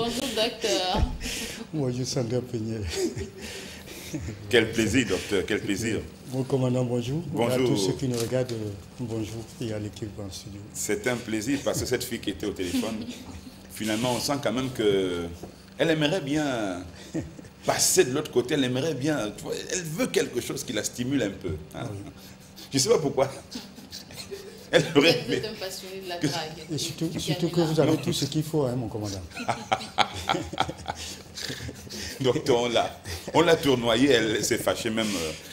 Bonjour, docteur. Bonjour, Sandra Peignet. Quel plaisir, docteur, quel plaisir. Mon commandant, bonjour. Bonjour. À tous ceux qui nous regardent, bonjour. Et à l'équipe en studio. C'est un plaisir parce que cette fille qui était au téléphone, finalement, on sent quand même qu'elle aimerait bien passer de l'autre côté, elle aimerait bien, tu vois, elle veut quelque chose qui la stimule un peu. Hein. Oui. Je ne sais pas pourquoi. Elle aurait Vous êtes un passionné de la drague. Et surtout que vous avez tout ce qu'il faut, hein, mon commandant. Docteur, on l'a tournoyée, elle s'est fâchée même,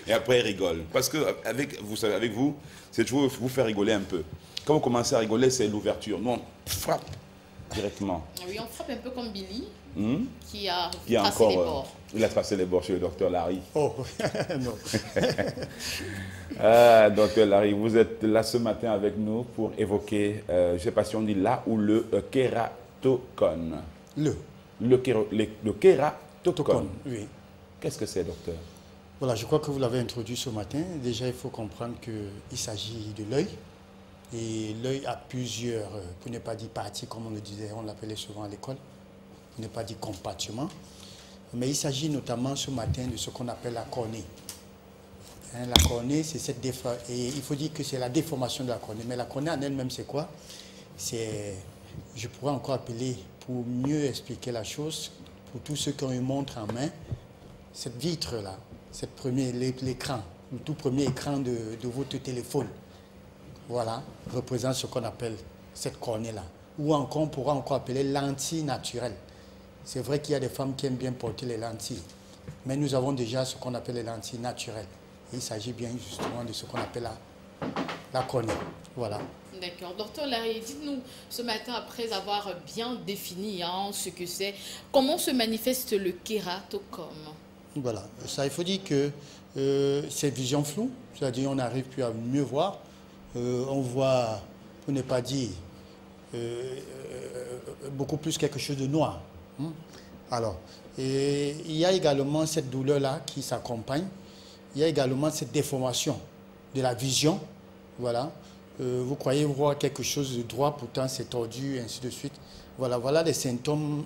et après elle rigole. Parce que vous savez, avec vous, c'est toujours vous faire rigoler un peu. Quand vous commencez à rigoler, c'est l'ouverture. Nous, on frappe directement. Oui, on frappe un peu comme Billy, qui a tracé encore, les bords. Il a tracé les bords chez le docteur Larry. Oh, non. Docteur Larry, vous êtes là ce matin avec nous pour évoquer, je ne sais pas si on dit là ou le kératocone. Le kératocone. Oui. Qu'est-ce que c'est, docteur? Voilà, je crois que vous l'avez introduit ce matin. Déjà, il faut comprendre qu'il s'agit de l'œil. Et l'œil a plusieurs, pour ne pas dire parties, comme on le disait, on l'appelait souvent à l'école, pour ne pas dire compartiments. Mais il s'agit notamment ce matin de ce qu'on appelle la cornée. Hein, la cornée, c'est cette déformation. Et il faut dire que c'est la déformation de la cornée. Mais la cornée en elle-même, c'est quoi? C'est, je pourrais encore appeler, pour mieux expliquer la chose, pour tous ceux qui ont une montre en main, cette vitre-là, l'écran, le tout premier écran de votre téléphone, voilà, représente ce qu'on appelle cette cornée-là. Ou encore, on pourra encore appeler lentille naturelle. C'est vrai qu'il y a des femmes qui aiment bien porter les lentilles, mais nous avons déjà ce qu'on appelle les lentilles naturelles. Et il s'agit bien justement de ce qu'on appelle la cornée. Voilà. D'accord. Docteur Larry, dites-nous ce matin, après avoir bien défini ce que c'est, comment se manifeste le kératocone? Voilà. Ça, il faut dire que c'est vision floue, c'est-à-dire on n'arrive plus à mieux voir. On voit, pour ne pas dire, beaucoup plus quelque chose de noir. Alors, et il y a également cette douleur-là qui s'accompagne. Il y a également cette déformation de la vision. Voilà. Vous croyez voir quelque chose de droit, pourtant c'est tordu, et ainsi de suite. Voilà les symptômes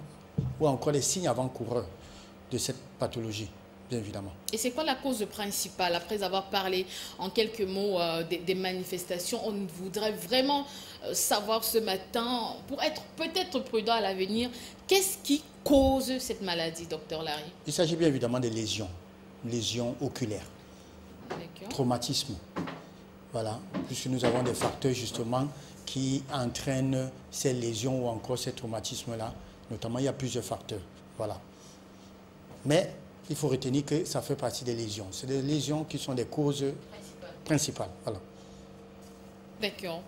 ou encore les signes avant-coureurs de cette pathologie, bien évidemment. Et c'est quoi la cause principale? Après avoir parlé en quelques mots des manifestations, on voudrait vraiment savoir ce matin, pour être peut-être prudent à l'avenir, qu'est-ce qui cause cette maladie, docteur Larry? Il s'agit bien évidemment des lésions oculaires, traumatisme. Voilà, puisque nous avons des facteurs justement qui entraînent ces lésions ou encore ces traumatismes-là. Notamment, il y a plusieurs facteurs. Voilà. Mais il faut retenir que ça fait partie des lésions. C'est des lésions qui sont des causes principales. Voilà. D'accord.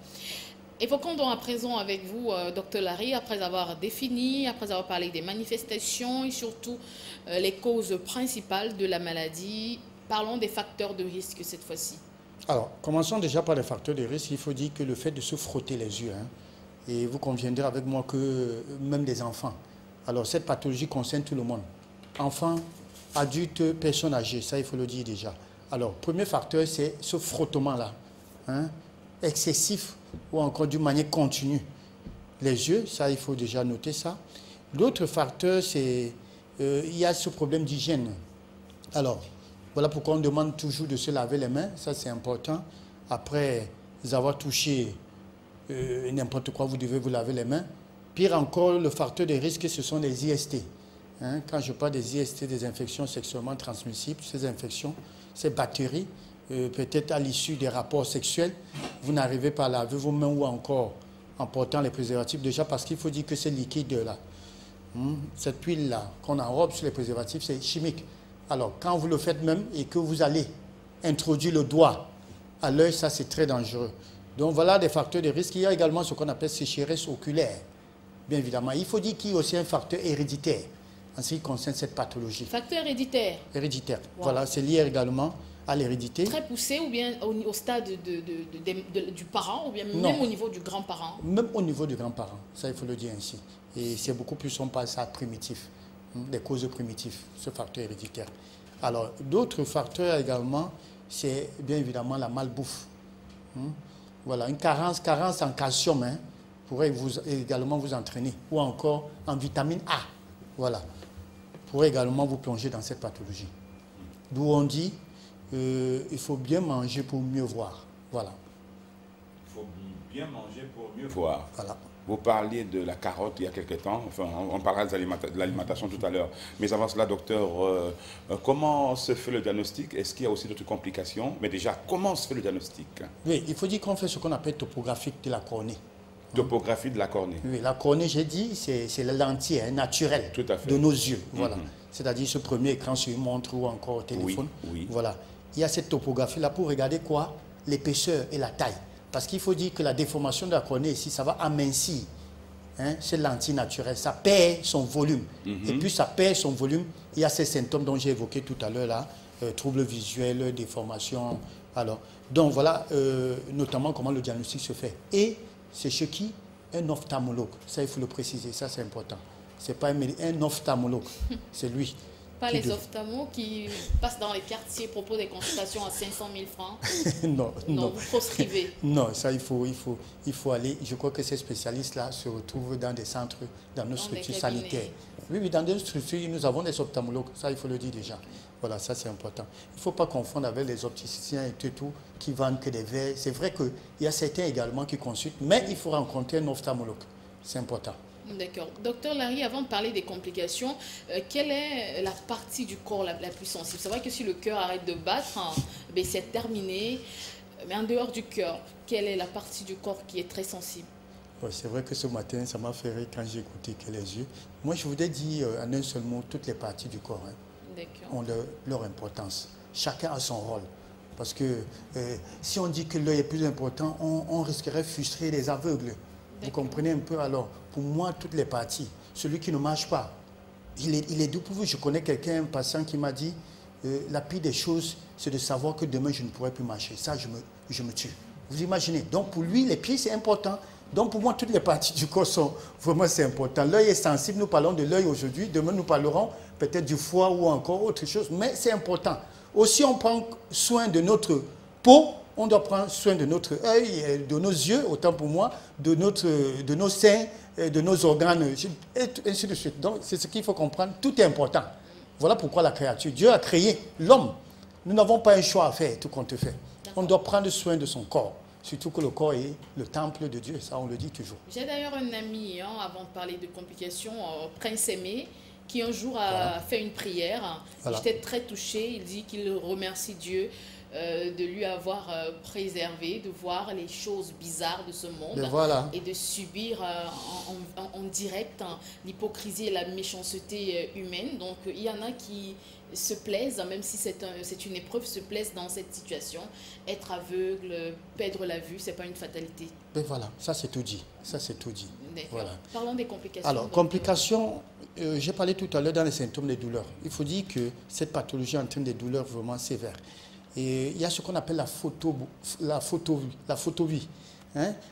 Évoquons donc à présent avec vous, docteur Larry, après avoir défini, après avoir parlé des manifestations et surtout les causes principales de la maladie, parlons des facteurs de risque cette fois-ci. Alors, commençons déjà par les facteurs de risque. Il faut dire que le fait de se frotter les yeux, et vous conviendrez avec moi que même des enfants. Alors, cette pathologie concerne tout le monde. Enfants, adultes, personnes âgées, ça il faut le dire déjà. Alors, premier facteur, c'est ce frottement-là, excessif ou encore d'une manière continue. Les yeux, ça il faut déjà noter ça. L'autre facteur, c'est il y a ce problème d'hygiène. Alors, voilà pourquoi on demande toujours de se laver les mains, ça c'est important. Après avoir touché n'importe quoi, vous devez vous laver les mains. Pire encore, le facteur de risque, ce sont les IST. Quand je parle des IST, des infections sexuellement transmissibles, ces infections, ces bactéries, peut-être à l'issue des rapports sexuels, vous n'arrivez pas à laver vos mains ou encore en portant les préservatifs, déjà parce qu'il faut dire que ce liquide-là, cette huile-là qu'on enrobe sur les préservatifs, c'est chimique. Alors, quand vous le faites même et que vous allez introduire le doigt à l'œil, ça c'est très dangereux. Donc voilà des facteurs de risque. Il y a également ce qu'on appelle sécheresse oculaire, bien évidemment. Il faut dire qu'il y a aussi un facteur héréditaire en ce qui concerne cette pathologie. Facteur héréditaire? Héréditaire. Wow. Voilà, c'est lié également à l'hérédité. Très poussé ou bien au stade du parent ou bien même au niveau du grand-parent? Même au niveau du grand-parent, ça il faut le dire ainsi. Et c'est beaucoup plus, on parle ça primitif. Des causes primitives, ce facteur héréditaire. Alors, d'autres facteurs également, c'est bien évidemment la malbouffe. Voilà, une carence en calcium pourrait également vous entraîner, ou encore en vitamine A. voilà, pourrait également vous plonger dans cette pathologie. D'où on dit, il faut bien manger pour mieux voir. Voilà. Il faut bien manger pour mieux voir. Voilà. Vous parliez de la carotte il y a quelque temps, enfin, on parlera de l'alimentation tout à l'heure. Mais avant cela, docteur, comment se fait le diagnostic? Est-ce qu'il y a aussi d'autres complications? Mais déjà, comment se fait le diagnostic? Oui, il faut dire qu'on fait ce qu'on appelle topographie de la cornée. Topographie de la cornée. Oui, la cornée, j'ai dit, c'est la lentille naturelle de nos yeux. Voilà. C'est-à-dire ce premier écran sur une montre ou encore au téléphone. Oui. Voilà. Il y a cette topographie-là pour regarder quoi? L'épaisseur et la taille. Parce qu'il faut dire que la déformation de la cornée ici, ça va amincir cette lentille naturelle. Ça perd son volume. Et puis ça perd son volume. Il y a ces symptômes dont j'ai évoqué tout à l'heure là. Troubles visuels, déformation. Alors, donc voilà notamment comment le diagnostic se fait. Et c'est chez qui? Un ophtalmologue. Ça, il faut le préciser. Ça, c'est important. Ce n'est pas un ophtalmologue. C'est lui. Pas les ophtalmos qui passent dans les quartiers, proposent des consultations à 500 000 francs. Non. Vous proscrivez. Non, ça, il faut aller. Je crois que ces spécialistes-là se retrouvent dans des centres, dans nos structures sanitaires. Oui, dans des structures, nous avons des ophtalmologues. Ça, il faut le dire déjà. Voilà, ça, c'est important. Il ne faut pas confondre avec les opticiens et tout qui vendent que des verres. C'est vrai qu'il y a certains également qui consultent, mais il faut rencontrer un ophtalmologue. C'est important. D'accord. Docteur Larry, avant de parler des complications, quelle est la partie du corps la plus sensible? C'est vrai que si le cœur arrête de battre, c'est terminé. Mais en dehors du cœur, quelle est la partie du corps qui est très sensible? Ouais, c'est vrai que ce matin, ça m'a fait rire quand j'ai écouté que les yeux. Moi, je voudrais dire en un seul mot, toutes les parties du corps ont leur importance. Chacun a son rôle. Parce que si on dit que l'œil est plus important, on risquerait de frustrer les aveugles. Vous comprenez un peu? Alors, pour moi, toutes les parties, celui qui ne marche pas, il est doux pour vous. Je connais quelqu'un, un patient qui m'a dit, la pire des choses, c'est de savoir que demain, je ne pourrai plus marcher. Ça, je me tue. Vous imaginez? Donc, pour lui, les pieds, c'est important. Donc, pour moi, toutes les parties du corps sont vraiment, c'est important. L'œil est sensible. Nous parlons de l'œil aujourd'hui. Demain, nous parlerons peut-être du foie ou encore autre chose. Mais c'est important. Aussi, on prend soin de notre peau. On doit prendre soin de notre œil, de nos yeux, autant pour moi, de nos seins, de nos organes, et ainsi de suite. Donc, c'est ce qu'il faut comprendre. Tout est important. Voilà pourquoi la créature. Dieu a créé l'homme. Nous n'avons pas un choix à faire, tout compte fait. On doit prendre soin de son corps. Surtout que le corps est le temple de Dieu. Ça, on le dit toujours. J'ai d'ailleurs un ami, avant de parler de complications, Prince Aimé, qui un jour a fait une prière. J'étais très touchée. Il dit qu'il remercie Dieu de lui avoir préservé, de voir les choses bizarres de ce monde et de subir en direct l'hypocrisie et la méchanceté humaine. Donc il y en a qui se plaisent, même si c'est une épreuve, se plaisent dans cette situation. Être aveugle, perdre la vue, c'est pas une fatalité. Mais voilà, ça c'est tout dit. Ça c'est tout dit. Voilà. Parlons des complications. Alors, complications, j'ai parlé tout à l'heure dans les symptômes des douleurs. Il faut dire que cette pathologie entraîne des douleurs vraiment sévères. Et il y a ce qu'on appelle la photovie.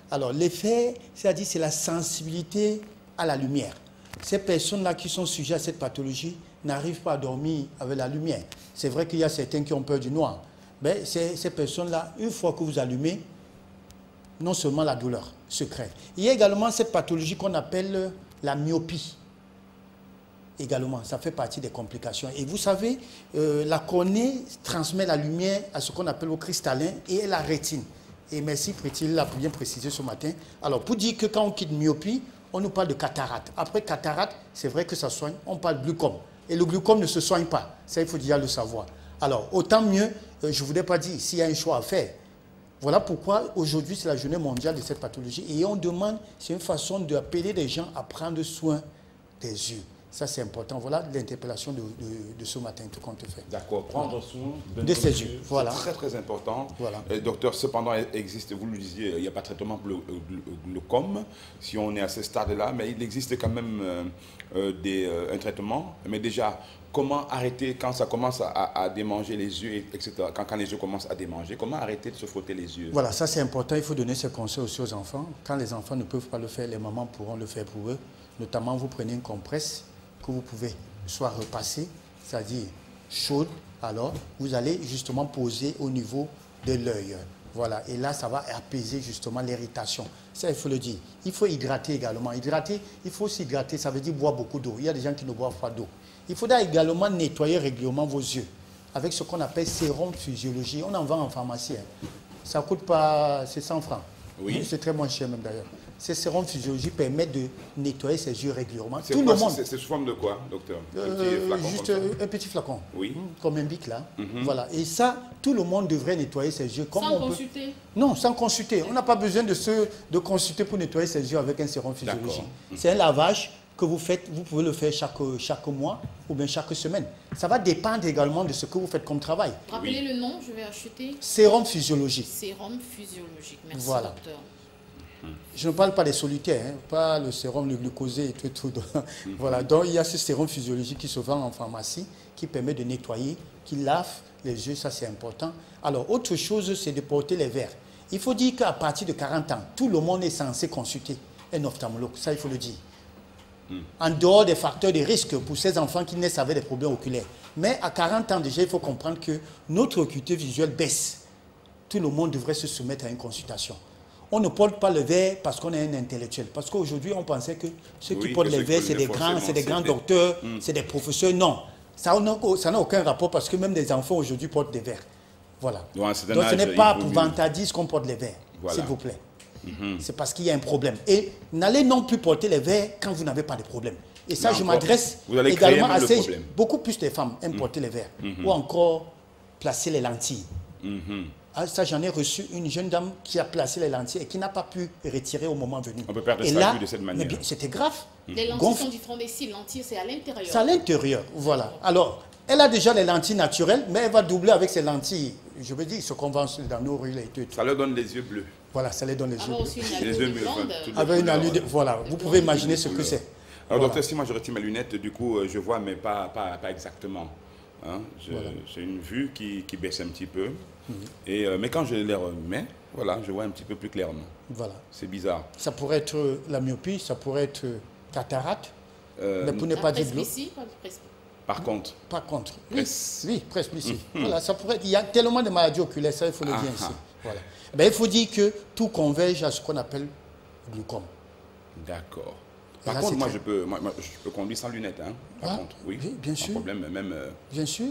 Alors, l'effet, c'est-à-dire c'est la sensibilité à la lumière. Ces personnes-là qui sont sujettes à cette pathologie n'arrivent pas à dormir avec la lumière. C'est vrai qu'il y a certains qui ont peur du noir. Mais ces personnes-là, une fois que vous allumez, non seulement la douleur se crée. Il y a également cette pathologie qu'on appelle la myopie. Également, ça fait partie des complications. Et vous savez, la cornée transmet la lumière à ce qu'on appelle au cristallin et la rétine. Et merci Prétil l'a bien précisé ce matin. Alors, pour dire que quand on quitte myopie, on nous parle de cataracte. Après cataracte, c'est vrai que ça soigne, on parle de glaucome. Et le glaucome ne se soigne pas. Ça, il faut déjà le savoir. Alors, autant mieux, je ne voudrais pas dire s'il y a un choix à faire. Voilà pourquoi aujourd'hui, c'est la journée mondiale de cette pathologie. Et on demande, c'est une façon d'appeler les gens à prendre soin des yeux. Ça, c'est important. Voilà l'interpellation de ce matin, tout compte fait. D'accord. Prendre soin de ses yeux. Voilà. C'est très, très important. Voilà. Docteur, cependant, il existe, vous le disiez, il n'y a pas de traitement pour le glaucome, si on est à ce stade-là, mais il existe quand même un traitement. Mais déjà, comment arrêter quand ça commence à démanger les yeux, etc. Quand les yeux commencent à démanger, comment arrêter de se frotter les yeux? Voilà, ça c'est important. Il faut donner ce conseil aussi aux enfants. Quand les enfants ne peuvent pas le faire, les mamans pourront le faire pour eux. Notamment, vous prenez une compresse que vous pouvez soit repasser, c'est-à-dire chaude, alors vous allez justement poser au niveau de l'œil. Voilà, et là, ça va apaiser justement l'irritation. Ça, il faut le dire. Il faut hydrater également. Hydrater, il faut s'hydrater, ça veut dire boire beaucoup d'eau. Il y a des gens qui ne boivent pas d'eau. Il faudra également nettoyer régulièrement vos yeux avec ce qu'on appelle sérum physiologie. On en vend en pharmacie. Hein. Ça ne coûte pas, c'est 100 francs. Oui. C'est très moins cher même d'ailleurs. Ces sérums physiologie permettent de nettoyer ses yeux régulièrement. C'est Tout quoi, le monde. c'est sous forme de quoi, docteur? Un petit flacon Juste comme ça? un petit flacon. Oui. Comme un bic là. Voilà. Et ça, tout le monde devrait nettoyer ses yeux. Comme Sans on peut... consulter? Non, sans consulter. On n'a pas besoin de consulter pour nettoyer ses yeux avec un sérum physiologique. D'accord. C'est un lavage que vous faites. Vous pouvez le faire chaque mois ou bien chaque semaine. Ça va dépendre également de ce que vous faites comme travail. Rappelez le nom, je vais acheter. Sérum physiologique. Sérum physiologique. Merci, Voilà. docteur. Je ne parle pas des solitaires, hein, pas le sérum, le glucosé et tout. Voilà, donc il y a ce sérum physiologique qui se vend en pharmacie, qui permet de nettoyer, qui lave les yeux, ça c'est important. Alors, autre chose, c'est de porter les verres. Il faut dire qu'à partir de 40 ans, tout le monde est censé consulter un ophtalmologue, ça il faut le dire. En dehors des facteurs de risque pour ces enfants qui naissent avec des problèmes oculaires. Mais à 40 ans déjà, il faut comprendre que notre acuité visuelle baisse. Tout le monde devrait se soumettre à une consultation. On ne porte pas le verre parce qu'on est un intellectuel. Parce qu'aujourd'hui, on pensait que ceux qui portent les verres, c'est des grands docteurs, c'est des professeurs. Non, ça n'a aucun rapport parce que même des enfants aujourd'hui portent des verres. Voilà. Donc ce n'est pas pour vantardise qu'on porte les verres, s'il vous plaît. C'est parce qu'il y a un problème. Et n'allez non plus porter les verres quand vous n'avez pas de problème. Et ça, je m'adresse également à beaucoup plus de femmes aiment porter les verres. Ou encore placer les lentilles. Ah, ça, j'en ai reçu une jeune dame qui a placé les lentilles et qui n'a pas pu retirer au moment venu. On peut perdre sa vue de cette manière. C'était grave. Les lentilles sont différentes des cils. Lentilles, c'est à l'intérieur. C'est à l'intérieur, voilà. Alors, elle a déjà les lentilles naturelles, mais elle va doubler avec ses lentilles. Je veux dire, ce qu'on vend dans nos rues. Ça leur donne les yeux bleus. Voilà, ça leur donne les yeux bleus. Aussi une allure blonde. Avec une allure, voilà. Vous pouvez imaginer ce que c'est. Alors, docteur, si moi je retire mes lunettes, du coup, je vois, mais pas exactement. Hein? J'ai une vue qui baisse un petit peu. Mais quand je les remets, voilà, je vois un petit peu plus clairement. Voilà. C'est bizarre. Ça pourrait être la myopie, ça pourrait être cataracte, mais pour ne pas dire bleu. Par contre. Par contre. Oui, presbytie. Voilà, ça pourrait être, il y a tellement de maladies oculaires, ça il faut le dire ici. Voilà. Ben, il faut dire que tout converge à ce qu'on appelle glaucome. D'accord. Par contre, moi, je peux conduire sans lunettes. Hein, par contre, oui. Bien sûr. Pas de problème, même. Bien sûr.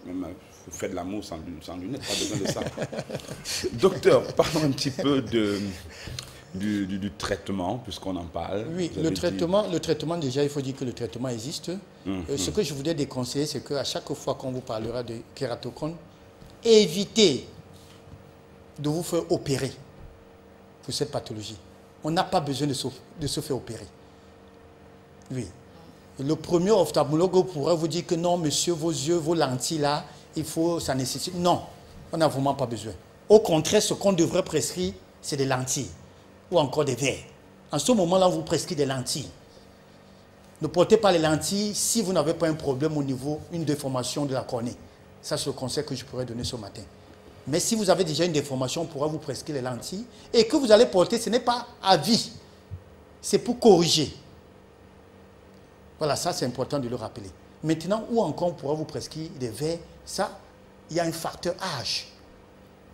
Même vous faites de l'amour sans lunettes, pas besoin de ça. Docteur, parlons un petit peu du traitement, puisqu'on en parle. Oui, le traitement, déjà, il faut dire que le traitement existe. Ce que je voudrais déconseiller, c'est qu'à chaque fois qu'on vous parlera de kératocone, évitez de vous faire opérer pour cette pathologie. On n'a pas besoin de se faire opérer. Oui. Le premier ophtalmologue pourra vous dire que non, monsieur, vos yeux, vos lentilles là, ça nécessite. Non, on n'a vraiment pas besoin. Au contraire, ce qu'on devrait prescrire, c'est des lentilles ou encore des verres. En ce moment-là, on vous prescrit des lentilles. Ne portez pas les lentilles si vous n'avez pas un problème au niveau, une déformation de la cornée. Ça, c'est le conseil que je pourrais donner ce matin. Mais si vous avez déjà une déformation, on pourra vous prescrire les lentilles. Et que vous allez porter, ce n'est pas à vie. C'est pour corriger. Voilà, ça c'est important de le rappeler. Maintenant, où encore on pourra vous prescrire des verres, ça, il y a un facteur âge.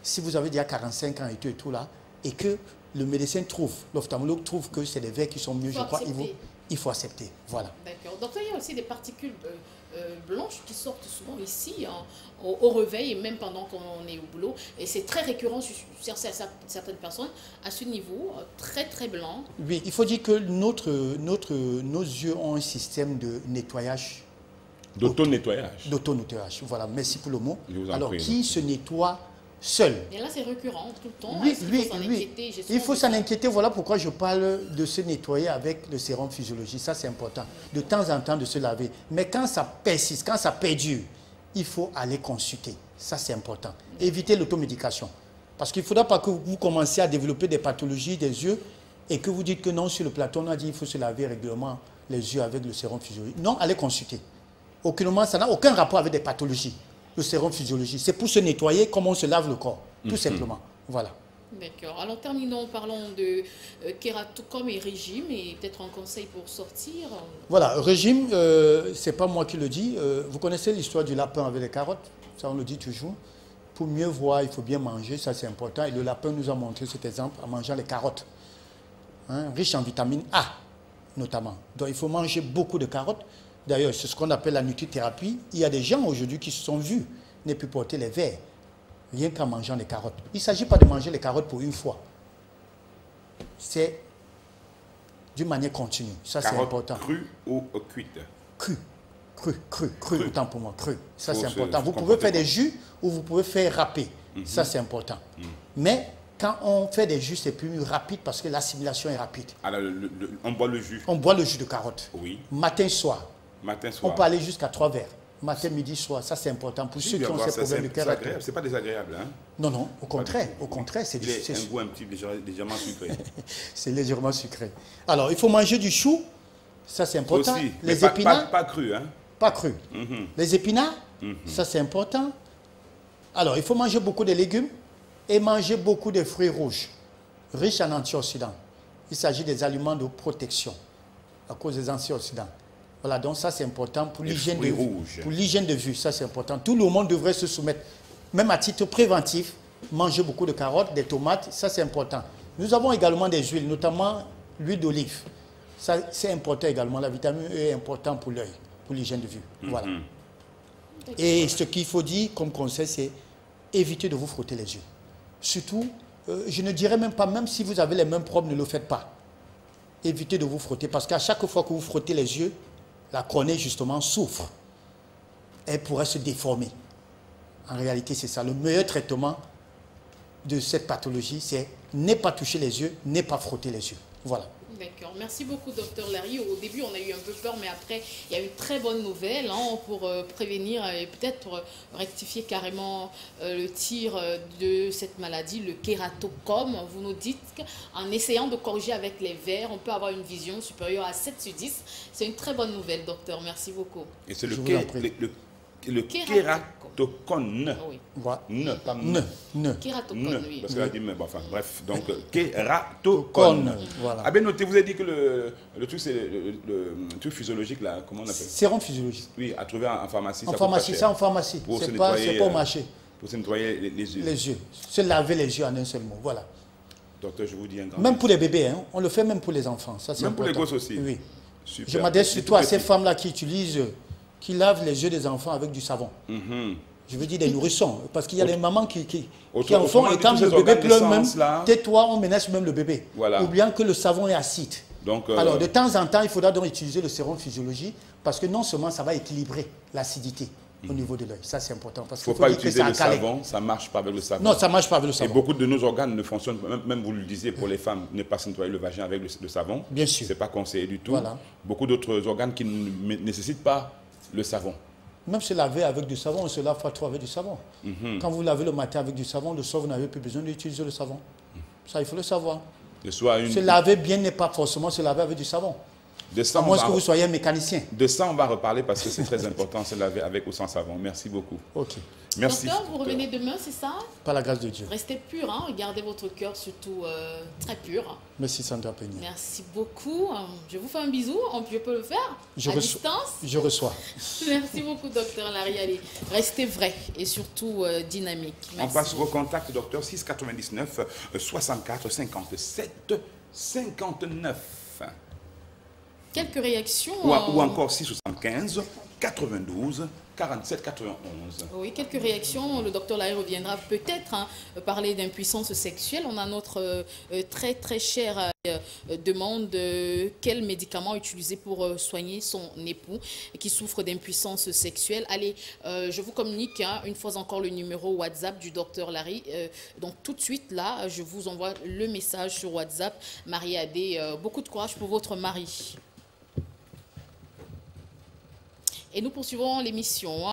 Si vous avez déjà 45 ans et tout là, et que le médecin trouve, l'ophtalmologue trouve que c'est des verres qui sont mieux, je crois, il faut accepter. Voilà. D'accord. Donc il y a aussi des particules blanches qui sortent souvent ici, hein, au réveil et même pendant qu'on est au boulot. Et c'est très récurrent sur certaines personnes à ce niveau, très très blanc. Oui, il faut dire que nos yeux ont un système de nettoyage. D'auto-nettoyage. D'auto-nettoyage, voilà, merci pour le mot. Alors, prie, qui se nettoie seul? Et là, c'est récurrent tout le temps. Oui, il faut s'en inquiéter. Voilà pourquoi je parle de se nettoyer avec le sérum physiologique. Ça, c'est important. De temps en temps, de se laver. Mais quand ça persiste, quand ça perdure, il faut aller consulter. Ça, c'est important. Éviter l'automédication. Parce qu'il ne faudra pas que vous commenciez à développer des pathologies des yeux et que vous dites que non, sur le plateau, on a dit qu'il faut se laver régulièrement les yeux avec le sérum physiologique. Non, allez consulter. Aucunement, ça n'a aucun rapport avec des pathologies. Le sérum physiologique, c'est pour se nettoyer comme on se lave le corps, tout simplement. Voilà. D'accord. Alors terminons, parlons de kératocone et régime et peut-être un conseil pour sortir. Voilà, régime, c'est pas moi qui le dis. Vous connaissez l'histoire du lapin avec les carottes, ça on le dit toujours. pour mieux voir, il faut bien manger, ça c'est important. Et le lapin nous a montré cet exemple en mangeant les carottes. Hein, riche en vitamine A, notamment. Donc il faut manger beaucoup de carottes. D'ailleurs, c'est ce qu'on appelle la nutrithérapie. Il y a des gens aujourd'hui qui se sont vus ne plus porter les verres, rien qu'en mangeant les carottes. Il ne s'agit pas de manger les carottes pour une fois. C'est d'une manière continue. Ça, c'est important. Crues ou cuites? Cru, autant pour moi, cru. Ça, c'est important. Vous pouvez faire des jus ou vous pouvez faire râper. Ça, c'est important. Mais quand on fait des jus, c'est plus rapide parce que l'assimilation est rapide. Alors, on boit le jus. On boit le jus de carotte. Oui. Matin, soir. Matin, soir. On peut aller jusqu'à 3 verres. Matin, midi, soir. Ça, c'est important pour ceux qui ont ces problèmes de cœur. C'est pas désagréable, hein? Non, au contraire. Au contraire, c'est un goût un petit légèrement sucré. C'est légèrement sucré. Alors, il faut manger du chou. Ça, c'est important. Aussi, les épinards. Pas cru, hein? Pas cru. Les épinards, ça, c'est important. Alors, il faut manger beaucoup de légumes et manger beaucoup de fruits rouges, riches en antioxydants. Il s'agit des aliments de protection à cause des antioxydants. Voilà, donc ça c'est important pour l'hygiène de vue. Pour l'hygiène de vue, ça c'est important. Tout le monde devrait se soumettre, même à titre préventif, manger beaucoup de carottes, des tomates, ça c'est important. Nous avons également des huiles, notamment l'huile d'olive. Ça c'est important également, la vitamine E est importante pour l'œil, pour l'hygiène de vue. Voilà. Et ce qu'il faut dire comme conseil, c'est éviter de vous frotter les yeux. Surtout, je ne dirais même pas, même si vous avez les mêmes problèmes, ne le faites pas. Évitez de vous frotter, parce qu'à chaque fois que vous frottez les yeux, la cornée, justement, souffre. Elle pourrait se déformer. En réalité, c'est ça. Le meilleur traitement de cette pathologie, c'est ne pas toucher les yeux, ne pas frotter les yeux. Voilà. D'accord. Merci beaucoup, docteur Larry. Au début, on a eu un peu peur, mais après, il y a eu une très bonne nouvelle pour prévenir et peut-être rectifier carrément le tir de cette maladie, le kératocome. Vous nous dites qu'en essayant de corriger avec les verres, on peut avoir une vision supérieure à 7 sur 10. C'est une très bonne nouvelle, docteur. Merci beaucoup. Et c'est le kératocone. Oui. Voilà. Kératocone, oui. Parce qu'elle a dit, mais bon, enfin, bref. Donc, kératocone. Voilà. Ah bien noté, vous avez dit que le truc, c'est le truc physiologique, là, comment on appelle? Sérum physiologique. Oui, à trouver en pharmacie. En pharmacie, ça en pharmacie. C'est pas au marché. Pour se nettoyer les yeux. Les yeux. Se laver les yeux en un seul mot. Voilà. Docteur, je vous dis un grand Même pour les bébés, hein. On le fait même pour les enfants. Ça, c'est même important. pour les gosses aussi. Oui. Super. Je m'adresse surtout à ces femmes-là qui utilisent, qui lavent les yeux des enfants avec du savon. Je veux dire des nourrissons. Parce qu'il y a des mamans qui en font, et quand le bébé pleure même, tais-toi, on menace même le bébé. Voilà. Oubliant que le savon est acide. Donc, alors, de temps en temps, il faudra donc utiliser le sérum physiologie, parce que non seulement ça va équilibrer l'acidité au niveau de l'œil. Ça, c'est important. Parce qu'il ne faut pas utiliser le savon, ça ne marche pas avec le savon. Non, ça ne marche pas avec le savon. Et beaucoup de nos organes ne fonctionnent, même vous le disiez, pour les femmes, ne pas se nettoyer le vagin avec le savon. Bien sûr. Ce n'est pas conseillé du tout. Voilà. Beaucoup d'autres organes qui ne nécessitent pas le savon. Même se laver avec du savon, on se lave pas trop avec du savon. Quand vous lavez le matin avec du savon, le soir, vous n'avez plus besoin d'utiliser le savon. Ça, il faut le savoir. Se laver bien n'est pas forcément se laver avec du savon. À moins que vous soyez un mécanicien. De ça, on va reparler parce que c'est très important, se laver avec ou sans savon. Merci beaucoup. Ok. Merci. Docteur, vous revenez demain, c'est ça? Par la grâce de Dieu. Restez pur, hein? Gardez votre cœur surtout très pur. Merci Sandra Peigny. Merci beaucoup. Je vous fais un bisou. Je peux le faire à distance? Je reçois. Merci beaucoup, docteur Larry. Allez, restez vrai et surtout dynamique. Merci. On passe au contact, docteur, 699 64 57 59. Quelques réactions. Ou encore 675 92 47 91. Oui, quelques réactions. Le docteur Larry reviendra peut-être parler d'impuissance sexuelle. On a notre très très chère demande quel médicament utiliser pour soigner son époux qui souffre d'impuissance sexuelle. Allez, je vous communique une fois encore le numéro WhatsApp du docteur Larry. Donc tout de suite là, je vous envoie le message sur WhatsApp. Marie-Adé, beaucoup de courage pour votre mari. Et nous poursuivons l'émission.